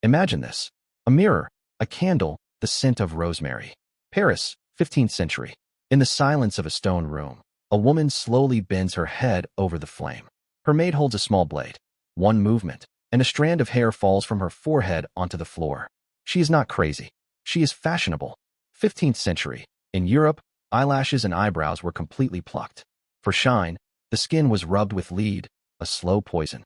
Imagine this: a mirror, a candle, the scent of rosemary. Paris, 15th century. In the silence of a stone room, a woman slowly bends her head over the flame. Her maid holds a small blade. One movement, and a strand of hair falls from her forehead onto the floor. She is not crazy. She is fashionable. 15th century. In Europe, eyelashes and eyebrows were completely plucked. For shine, the skin was rubbed with lead, a slow poison.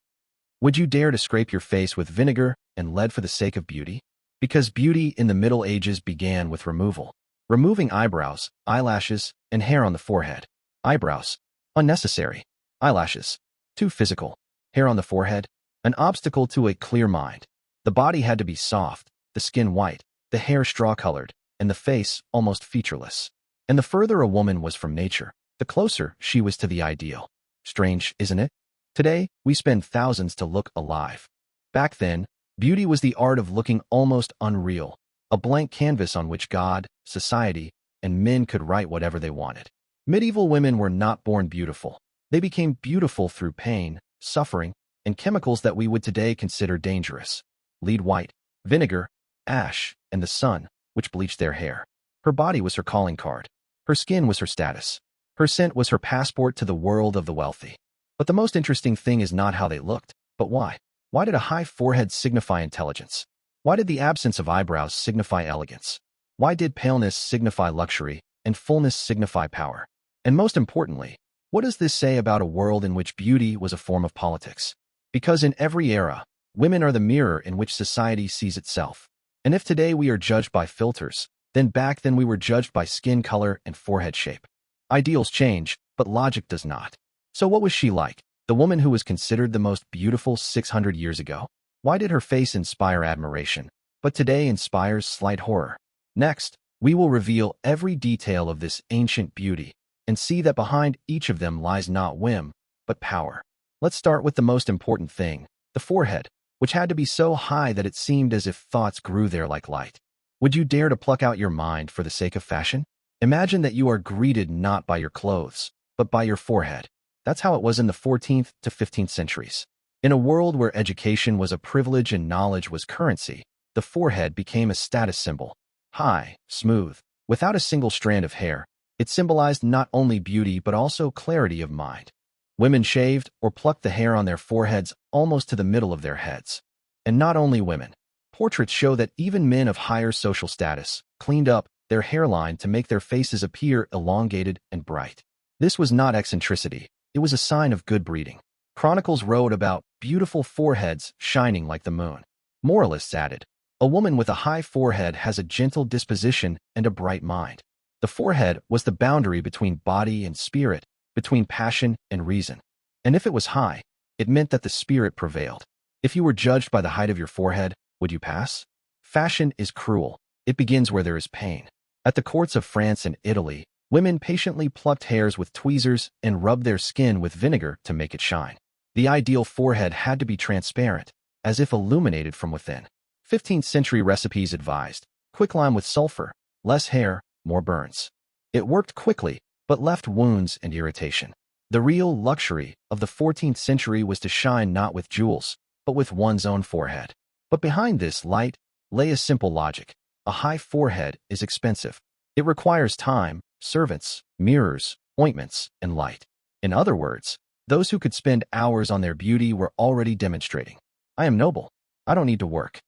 Would you dare to scrape your face with vinegar and lead for the sake of beauty? Because beauty in the Middle Ages began with removal. Removing eyebrows, eyelashes, and hair on the forehead. Eyebrows, unnecessary. Eyelashes, too physical. Hair on the forehead, an obstacle to a clear mind. The body had to be soft, the skin white, the hair straw-colored, and the face almost featureless. And the further a woman was from nature, the closer she was to the ideal. Strange, isn't it? Today, we spend thousands to look alive. Back then, beauty was the art of looking almost unreal, a blank canvas on which God, society, and men could write whatever they wanted. Medieval women were not born beautiful. They became beautiful through pain, suffering, and chemicals that we would today consider dangerous. Lead white, vinegar, ash, and the sun, which bleached their hair. Her body was her calling card. Her skin was her status. Her scent was her passport to the world of the wealthy. But the most interesting thing is not how they looked, but why. Why did a high forehead signify intelligence? Why did the absence of eyebrows signify elegance? Why did paleness signify luxury and fullness signify power? And most importantly, what does this say about a world in which beauty was a form of politics? Because in every era, women are the mirror in which society sees itself. And if today we are judged by filters, then back then we were judged by skin color and forehead shape. Ideals change, but logic does not. So what was she like, the woman who was considered the most beautiful 600 years ago? Why did her face inspire admiration, but today inspires slight horror? Next, we will reveal every detail of this ancient beauty and see that behind each of them lies not whim, but power. Let's start with the most important thing, the forehead, which had to be so high that it seemed as if thoughts grew there like light. Would you dare to pluck out your mind for the sake of fashion? Imagine that you are greeted not by your clothes, but by your forehead. That's how it was in the 14th to 15th centuries. In a world where education was a privilege and knowledge was currency, the forehead became a status symbol. High, smooth, without a single strand of hair, it symbolized not only beauty but also clarity of mind. Women shaved or plucked the hair on their foreheads almost to the middle of their heads. And not only women. Portraits show that even men of higher social status cleaned up their hairline to make their faces appear elongated and bright. This was not eccentricity, it was a sign of good breeding. Chronicles wrote about beautiful foreheads shining like the moon. Moralists added, a woman with a high forehead has a gentle disposition and a bright mind. The forehead was the boundary between body and spirit, between passion and reason. And if it was high, it meant that the spirit prevailed. If you were judged by the height of your forehead, would you pass? Fashion is cruel. It begins where there is pain. At the courts of France and Italy, women patiently plucked hairs with tweezers and rubbed their skin with vinegar to make it shine. The ideal forehead had to be transparent, as if illuminated from within. 15th century recipes advised, quicklime with sulfur, less hair, more burns. It worked quickly, but left wounds and irritation. The real luxury of the 14th century was to shine not with jewels, but with one's own forehead. But behind this light lay a simple logic. A high forehead is expensive. It requires time, servants, mirrors, ointments, and light. In other words, those who could spend hours on their beauty were already demonstrating, I am noble. I don't need to work.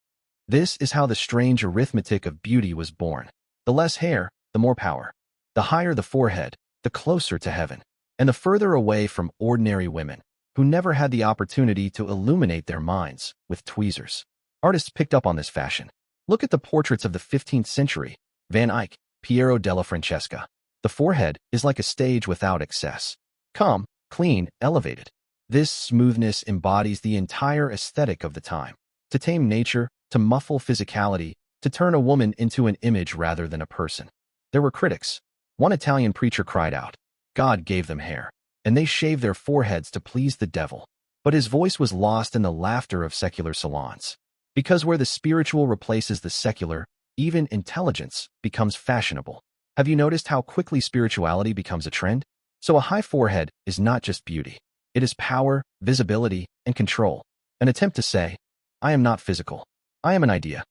This is how the strange arithmetic of beauty was born. The less hair, the more power. The higher the forehead, the closer to heaven, and the further away from ordinary women, who never had the opportunity to illuminate their minds with tweezers. Artists picked up on this fashion. Look at the portraits of the 15th century. Van Eyck, Piero della Francesca. The forehead is like a stage without excess. Calm, clean, elevated. This smoothness embodies the entire aesthetic of the time. To tame nature, to muffle physicality, to turn a woman into an image rather than a person. There were critics. One Italian preacher cried out, God gave them hair, and they shaved their foreheads to please the devil. But his voice was lost in the laughter of secular salons. Because where the spiritual replaces the secular, even intelligence becomes fashionable. Have you noticed how quickly spirituality becomes a trend? So a high forehead is not just beauty. It is power, visibility, and control. An attempt to say, I am not physical. I am an idea.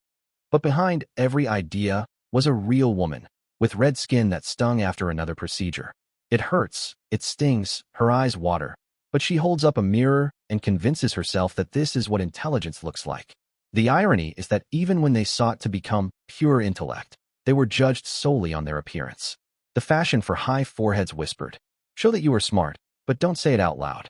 But behind every idea was a real woman, with red skin that stung after another procedure. It hurts, it stings, her eyes water, but she holds up a mirror and convinces herself that this is what intelligence looks like. The irony is that even when they sought to become pure intellect, they were judged solely on their appearance. The fashion for high foreheads whispered, "Show that you are smart, but don't say it out loud."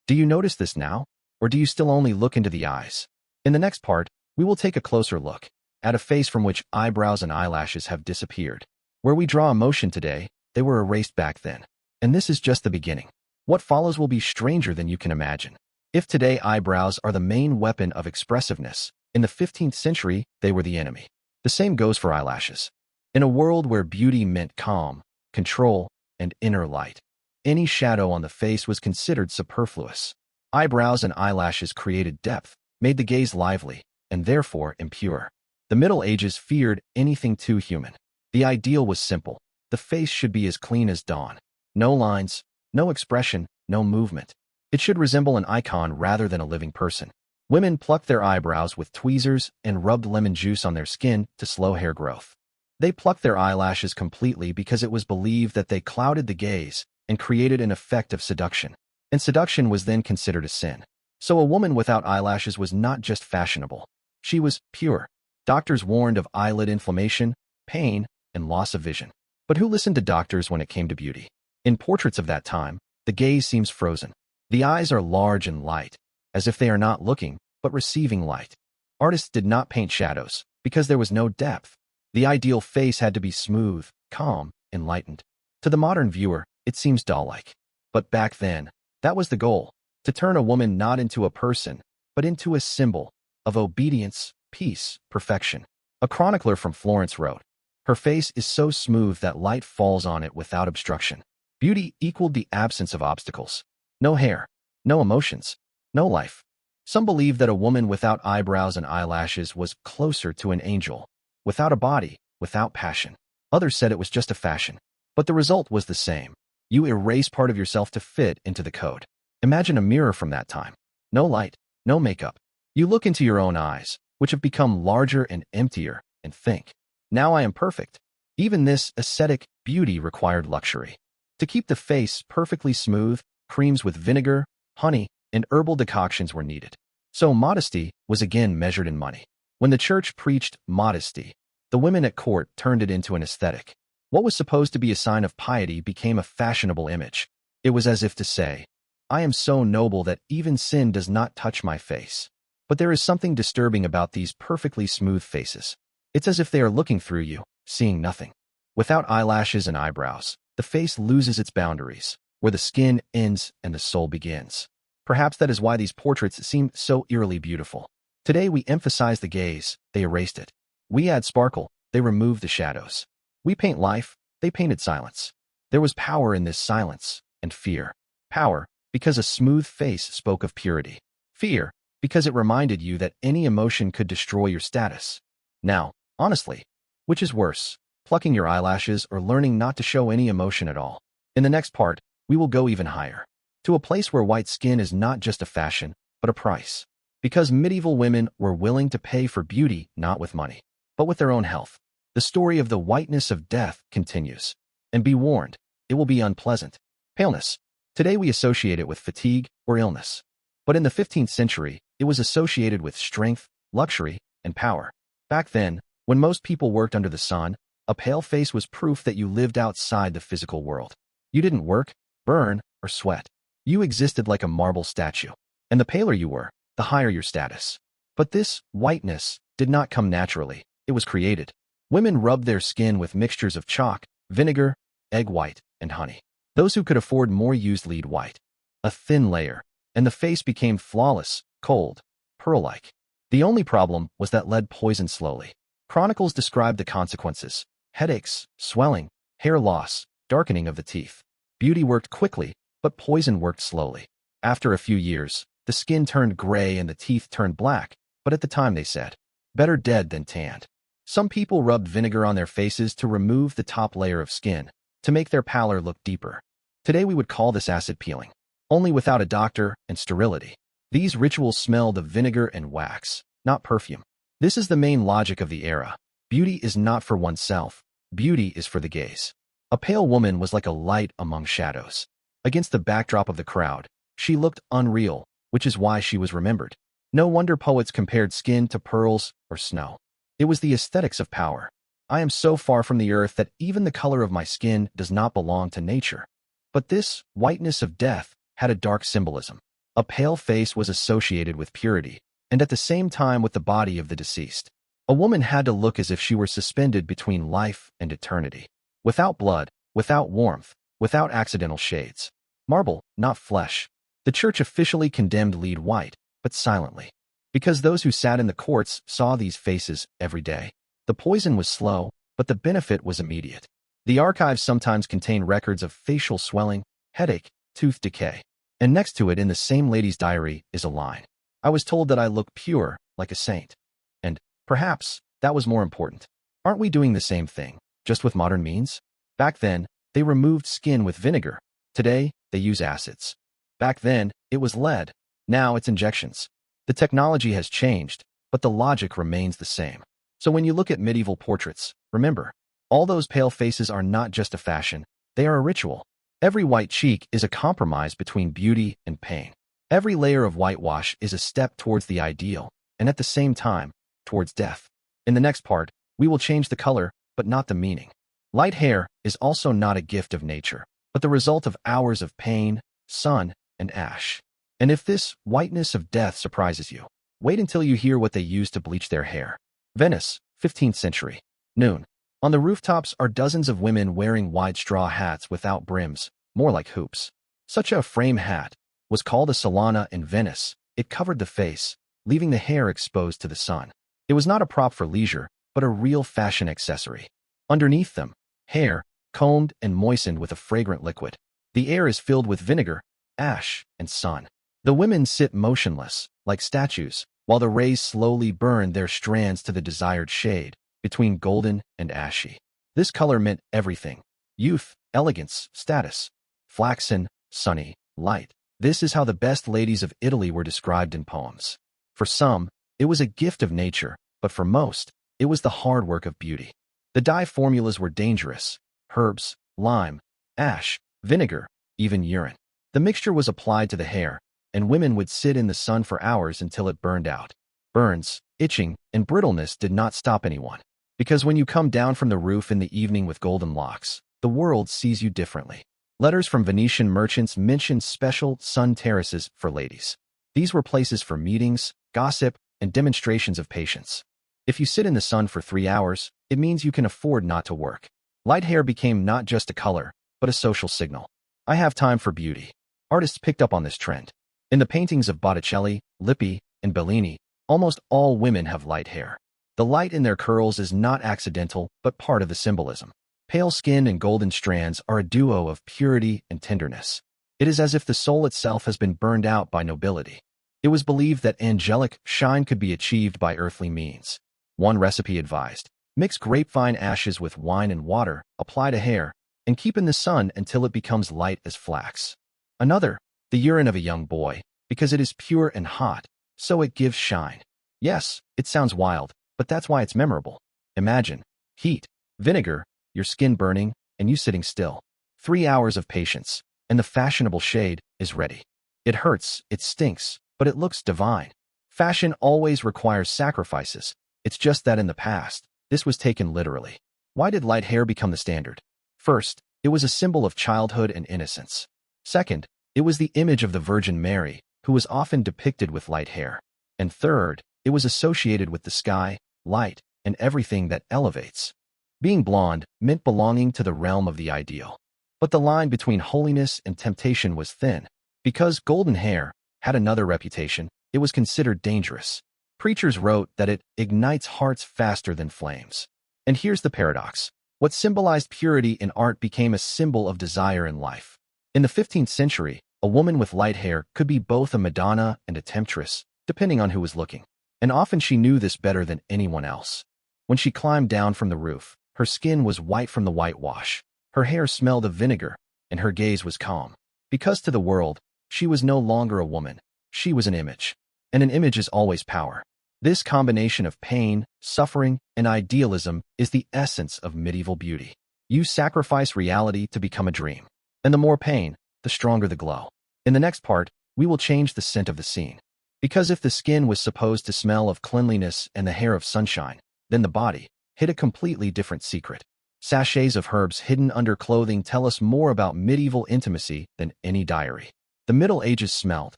Do you notice this now, or do you still only look into the eyes? In the next part, we will take a closer look at a face from which eyebrows and eyelashes have disappeared. Where we draw emotion today, they were erased back then. And this is just the beginning. What follows will be stranger than you can imagine. If today eyebrows are the main weapon of expressiveness, in the 15th century, they were the enemy. The same goes for eyelashes. In a world where beauty meant calm, control, and inner light, any shadow on the face was considered superfluous. Eyebrows and eyelashes created depth, made the gaze lively, and therefore impure. The Middle Ages feared anything too human. The ideal was simple. The face should be as clean as dawn. No lines, no expression, no movement. It should resemble an icon rather than a living person. Women plucked their eyebrows with tweezers and rubbed lemon juice on their skin to slow hair growth. They plucked their eyelashes completely because it was believed that they clouded the gaze and created an effect of seduction. And seduction was then considered a sin. So a woman without eyelashes was not just fashionable. She was pure. Doctors warned of eyelid inflammation, pain, and loss of vision. But who listened to doctors when it came to beauty? In portraits of that time, the gaze seems frozen. The eyes are large and light, as if they are not looking, but receiving light. Artists did not paint shadows, because there was no depth. The ideal face had to be smooth, calm, enlightened. To the modern viewer, it seems doll-like. But back then, that was the goal, to turn a woman not into a person, but into a symbol of obedience, peace, perfection. A chronicler from Florence wrote, "Her face is so smooth that light falls on it without obstruction." Beauty equaled the absence of obstacles. No hair, no emotions, no life. Some believed that a woman without eyebrows and eyelashes was closer to an angel, without a body, without passion. Others said it was just a fashion. But the result was the same. You erase part of yourself to fit into the code. Imagine a mirror from that time. No light, no makeup. You look into your own eyes, which have become larger and emptier, and think, "Now I am perfect." Even this ascetic beauty required luxury. To keep the face perfectly smooth, creams with vinegar, honey, and herbal decoctions were needed. So modesty was again measured in money. When the church preached modesty, the women at court turned it into an aesthetic. What was supposed to be a sign of piety became a fashionable image. It was as if to say, "I am so noble that even sin does not touch my face." But there is something disturbing about these perfectly smooth faces. It's as if they are looking through you, seeing nothing. Without eyelashes and eyebrows, the face loses its boundaries, where the skin ends and the soul begins. Perhaps that is why these portraits seem so eerily beautiful. Today we emphasize the gaze, they erased it. We add sparkle, they remove the shadows. We paint life, they painted silence. There was power in this silence, and fear. Power, because a smooth face spoke of purity. Fear, because it reminded you that any emotion could destroy your status. Now, honestly, which is worse, plucking your eyelashes or learning not to show any emotion at all? In the next part, we will go even higher, to a place where white skin is not just a fashion, but a price. Because medieval women were willing to pay for beauty not with money, but with their own health. The story of the whiteness of death continues. And be warned, it will be unpleasant. Paleness. Today we associate it with fatigue or illness. But in the 15th century, it was associated with strength, luxury, and power. Back then, when most people worked under the sun, a pale face was proof that you lived outside the physical world. You didn't work, burn, or sweat. You existed like a marble statue. And the paler you were, the higher your status. But this whiteness did not come naturally. It was created. Women rubbed their skin with mixtures of chalk, vinegar, egg white, and honey. Those who could afford more used lead white, a thin layer, and the face became flawless, cold, pearl-like. The only problem was that lead poisoned slowly. Chronicles described the consequences: headaches, swelling, hair loss, darkening of the teeth. Beauty worked quickly, but poison worked slowly. After a few years, the skin turned gray and the teeth turned black, but at the time they said, "Better dead than tanned." Some people rubbed vinegar on their faces to remove the top layer of skin, to make their pallor look deeper. Today we would call this acid peeling, only without a doctor and sterility. These rituals smelled of vinegar and wax, not perfume. This is the main logic of the era. Beauty is not for oneself. Beauty is for the gaze. A pale woman was like a light among shadows. Against the backdrop of the crowd, she looked unreal, which is why she was remembered. No wonder poets compared skin to pearls or snow. It was the aesthetics of power. I am so far from the earth that even the color of my skin does not belong to nature. But this whiteness of death had a dark symbolism. A pale face was associated with purity, and at the same time with the body of the deceased. A woman had to look as if she were suspended between life and eternity. Without blood, without warmth, without accidental shades. Marble, not flesh. The church officially condemned lead white, but silently. Because those who sat in the courts saw these faces every day. The poison was slow, but the benefit was immediate. The archives sometimes contain records of facial swelling, headache, tooth decay. And next to it in the same lady's diary is a line. I was told that I look pure, like a saint. And, perhaps, that was more important. Aren't we doing the same thing, just with modern means? Back then, they removed skin with vinegar. Today, they use acids. Back then, it was lead. Now it's injections. The technology has changed, but the logic remains the same. So when you look at medieval portraits, remember, all those pale faces are not just a fashion, they are a ritual. Every white cheek is a compromise between beauty and pain. Every layer of whitewash is a step towards the ideal, and at the same time, towards death. In the next part, we will change the color, but not the meaning. Light hair is also not a gift of nature, but the result of hours of pain, sun, and ash. And if this whiteness of death surprises you, wait until you hear what they used to bleach their hair. Venice, 15th century. Noon. On the rooftops are dozens of women wearing wide straw hats without brims, more like hoops. Such a frame hat was called a solana in Venice. It covered the face, leaving the hair exposed to the sun. It was not a prop for leisure, but a real fashion accessory. Underneath them, hair, combed and moistened with a fragrant liquid. The air is filled with vinegar, ash, and sun. The women sit motionless, like statues, while the rays slowly burn their strands to the desired shade, between golden and ashy. This color meant everything: youth, elegance, status. Flaxen, sunny, light. This is how the best ladies of Italy were described in poems. For some, it was a gift of nature, but for most, it was the hard work of beauty. The dye formulas were dangerous: herbs, lime, ash, vinegar, even urine. The mixture was applied to the hair, and women would sit in the sun for hours until it burned out. Burns, itching, and brittleness did not stop anyone. Because when you come down from the roof in the evening with golden locks, the world sees you differently. Letters from Venetian merchants mentioned special sun terraces for ladies. These were places for meetings, gossip, and demonstrations of patience. If you sit in the sun for 3 hours, it means you can afford not to work. Light hair became not just a color, but a social signal. I have time for beauty. Artists picked up on this trend. In the paintings of Botticelli, Lippi, and Bellini, almost all women have light hair. The light in their curls is not accidental, but part of the symbolism. Pale skin and golden strands are a duo of purity and tenderness. It is as if the soul itself has been burned out by nobility. It was believed that angelic shine could be achieved by earthly means. One recipe advised: mix grapevine ashes with wine and water, apply to hair, and keep in the sun until it becomes light as flax. Another: the urine of a young boy, because it is pure and hot, so it gives shine. Yes, it sounds wild, but that's why it's memorable. Imagine heat, vinegar, your skin burning, and you sitting still. 3 hours of patience, and the fashionable shade is ready. It hurts, it stinks, but it looks divine. Fashion always requires sacrifices. It's just that in the past, this was taken literally. Why did light hair become the standard? First, it was a symbol of childhood and innocence. Second, it was the image of the Virgin Mary, who was often depicted with light hair. And third, it was associated with the sky, light, and everything that elevates. Being blonde meant belonging to the realm of the ideal. But the line between holiness and temptation was thin. Because golden hair had another reputation, it was considered dangerous. Preachers wrote that it ignites hearts faster than flames. And here's the paradox. What symbolized purity in art became a symbol of desire in life. In the 15th century, a woman with light hair could be both a Madonna and a temptress, depending on who was looking. And often she knew this better than anyone else. When she climbed down from the roof, her skin was white from the whitewash. Her hair smelled of vinegar, and her gaze was calm. Because to the world, she was no longer a woman. She was an image. And an image is always power. This combination of pain, suffering, and idealism is the essence of medieval beauty. You sacrifice reality to become a dream. And the more pain, the stronger the glow. In the next part, we will change the scent of the scene. Because if the skin was supposed to smell of cleanliness and the hair of sunshine, then the body hid a completely different secret. Sachets of herbs hidden under clothing tell us more about medieval intimacy than any diary. The Middle Ages smelled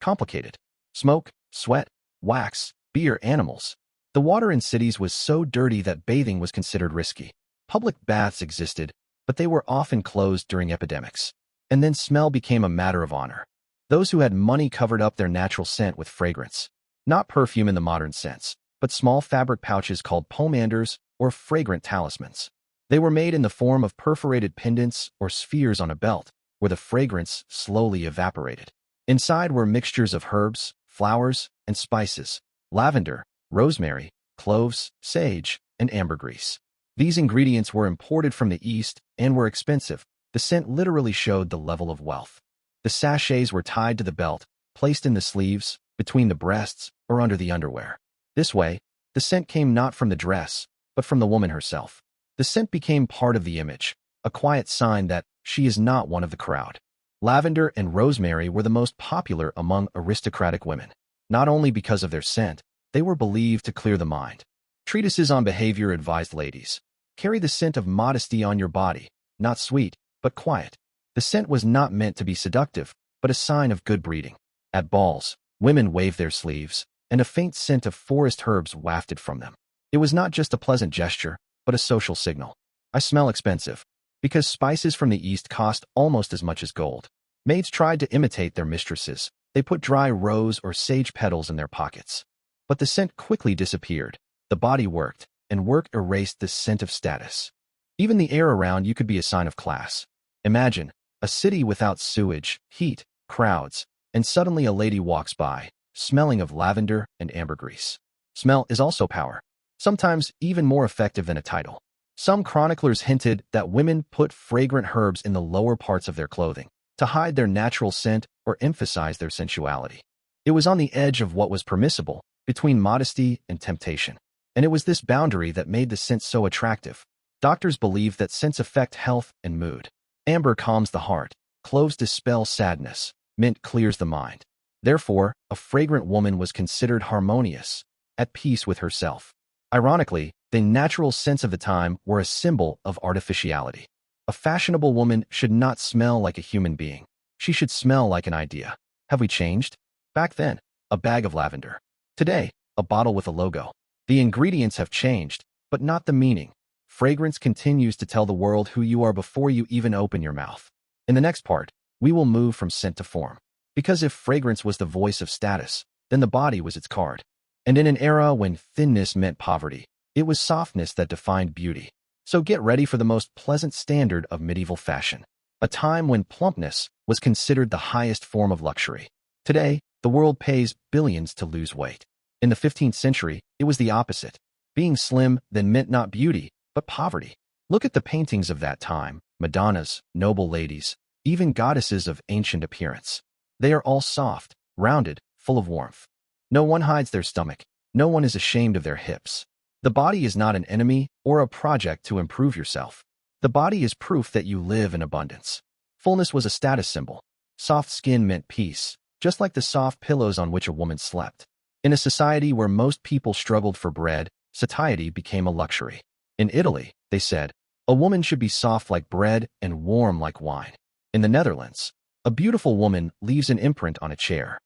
complicated. Smoke, sweat, wax, beer, animals. The water in cities was so dirty that bathing was considered risky. Public baths existed, but they were often closed during epidemics. And then smell became a matter of honor. Those who had money covered up their natural scent with fragrance. Not perfume in the modern sense, but small fabric pouches called pomanders or fragrant talismans. They were made in the form of perforated pendants or spheres on a belt, where the fragrance slowly evaporated. Inside were mixtures of herbs, flowers, and spices, lavender, rosemary, cloves, sage, and ambergris. These ingredients were imported from the East and were expensive. The scent literally showed the level of wealth. The sachets were tied to the belt, placed in the sleeves, between the breasts, or under the underwear. This way, the scent came not from the dress, but from the woman herself. The scent became part of the image, a quiet sign that she is not one of the crowd. Lavender and rosemary were the most popular among aristocratic women. Not only because of their scent, they were believed to clear the mind. Treatises on behavior advised ladies, carry the scent of modesty on your body, not sweet, but quiet. The scent was not meant to be seductive, but a sign of good breeding. At balls, women waved their sleeves, and a faint scent of forest herbs wafted from them. It was not just a pleasant gesture, but a social signal. I smell expensive, because spices from the East cost almost as much as gold. Maids tried to imitate their mistresses. They put dry rose or sage petals in their pockets. But the scent quickly disappeared. The body worked, and work erased the scent of status. Even the air around you could be a sign of class. Imagine a city without sewage, heat, crowds, and suddenly a lady walks by, smelling of lavender and ambergris. Smell is also power, sometimes even more effective than a title. Some chroniclers hinted that women put fragrant herbs in the lower parts of their clothing to hide their natural scent or emphasize their sensuality. It was on the edge of what was permissible, between modesty and temptation. And it was this boundary that made the scent so attractive. Doctors believe that scents affect health and mood. Amber calms the heart, cloves dispel sadness, mint clears the mind. Therefore, a fragrant woman was considered harmonious, at peace with herself. Ironically, the natural scents of the time were a symbol of artificiality. A fashionable woman should not smell like a human being. She should smell like an idea. Have we changed? Back then, a bag of lavender. Today, a bottle with a logo. The ingredients have changed, but not the meaning. Fragrance continues to tell the world who you are before you even open your mouth. In the next part, we will move from scent to form. Because if fragrance was the voice of status, then the body was its card. And in an era when thinness meant poverty, it was softness that defined beauty. So get ready for the most pleasant standard of medieval fashion, a time when plumpness was considered the highest form of luxury. Today, the world pays billions to lose weight. In the 15th century, it was the opposite. Being slim then meant not beauty, but poverty. Look at the paintings of that time, Madonnas, noble ladies, even goddesses of ancient appearance. They are all soft, rounded, full of warmth. No one hides their stomach. No one is ashamed of their hips. The body is not an enemy or a project to improve yourself. The body is proof that you live in abundance. Fullness was a status symbol. Soft skin meant peace, just like the soft pillows on which a woman slept. In a society where most people struggled for bread, satiety became a luxury. In Italy, they said, a woman should be soft like bread and warm like wine. In the Netherlands, a beautiful woman leaves an imprint on a chair.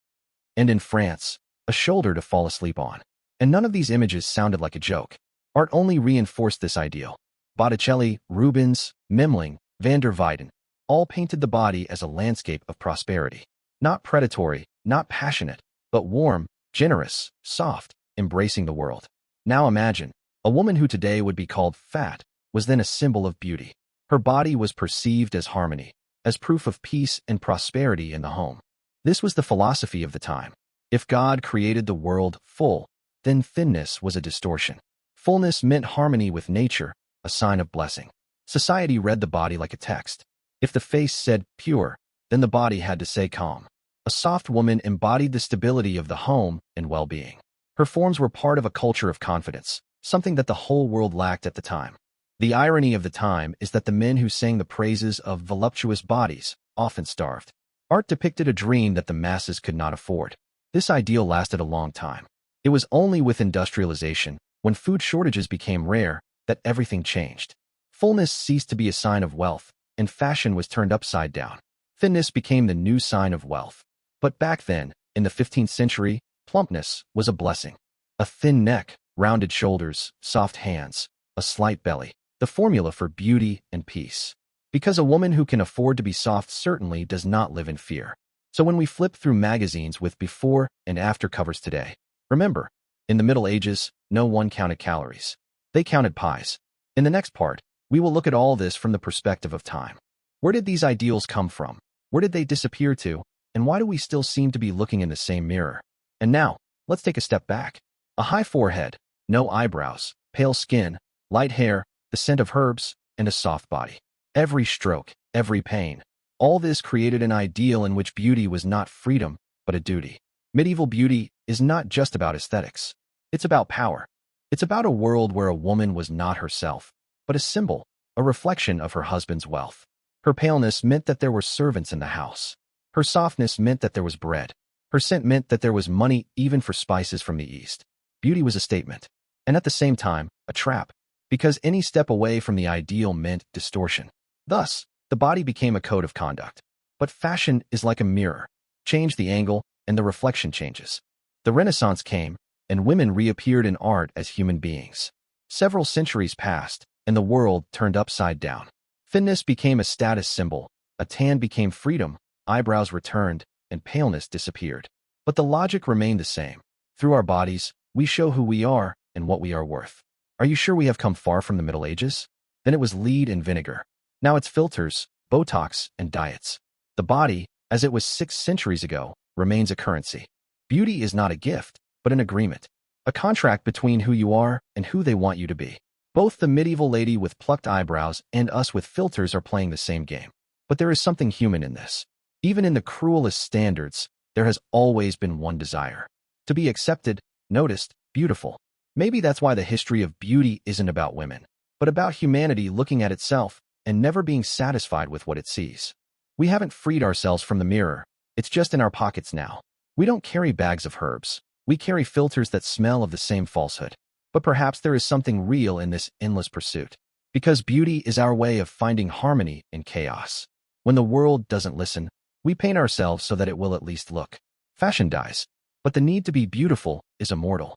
And in France, a shoulder to fall asleep on. And none of these images sounded like a joke. Art only reinforced this ideal. Botticelli, Rubens, Memling, van der Weyden all painted the body as a landscape of prosperity. Not predatory, not passionate, but warm, generous, soft, embracing the world. Now imagine, a woman who today would be called fat was then a symbol of beauty. Her body was perceived as harmony, as proof of peace and prosperity in the home. This was the philosophy of the time. If God created the world full, then thinness was a distortion. Fullness meant harmony with nature, a sign of blessing. Society read the body like a text. If the face said pure, then the body had to say calm. A soft woman embodied the stability of the home and well-being. Her forms were part of a culture of confidence, something that the whole world lacked at the time. The irony of the time is that the men who sang the praises of voluptuous bodies often starved. Art depicted a dream that the masses could not afford. This ideal lasted a long time. It was only with industrialization, when food shortages became rare, that everything changed. Fullness ceased to be a sign of wealth, and fashion was turned upside down. Thinness became the new sign of wealth. But back then, in the 15th century, plumpness was a blessing. A thin neck, rounded shoulders, soft hands, a slight belly. The formula for beauty and peace. Because a woman who can afford to be soft certainly does not live in fear. So when we flip through magazines with before and after covers today, remember, in the Middle Ages, no one counted calories. They counted pies. In the next part, we will look at all this from the perspective of time. Where did these ideals come from? Where did they disappear to? And why do we still seem to be looking in the same mirror? And now, let's take a step back. A high forehead, no eyebrows, pale skin, light hair, the scent of herbs, and a soft body. Every stroke, every pain. All this created an ideal in which beauty was not freedom, but a duty. Medieval beauty is not just about aesthetics. It's about power. It's about a world where a woman was not herself, but a symbol, a reflection of her husband's wealth. Her paleness meant that there were servants in the house. Her softness meant that there was bread. Her scent meant that there was money even for spices from the East. Beauty was a statement, and at the same time, a trap. Because any step away from the ideal meant distortion. Thus, the body became a code of conduct. But fashion is like a mirror. Change the angle, and the reflection changes. The Renaissance came, and women reappeared in art as human beings. Several centuries passed, and the world turned upside down. Thinness became a status symbol, a tan became freedom, eyebrows returned, and paleness disappeared. But the logic remained the same. Through our bodies, we show who we are and what we are worth. Are you sure we have come far from the Middle Ages? Then it was lead and vinegar. Now it's filters, Botox, and diets. The body, as it was 6 centuries ago, remains a currency. Beauty is not a gift, but an agreement. A contract between who you are and who they want you to be. Both the medieval lady with plucked eyebrows and us with filters are playing the same game. But there is something human in this. Even in the cruelest standards, there has always been one desire. To be accepted, noticed, beautiful. Maybe that's why the history of beauty isn't about women, but about humanity looking at itself and never being satisfied with what it sees. We haven't freed ourselves from the mirror. It's just in our pockets now. We don't carry bags of herbs. We carry filters that smell of the same falsehood. But perhaps there is something real in this endless pursuit. Because beauty is our way of finding harmony in chaos. When the world doesn't listen, we paint ourselves so that it will at least look. Fashion dies, but the need to be beautiful is immortal.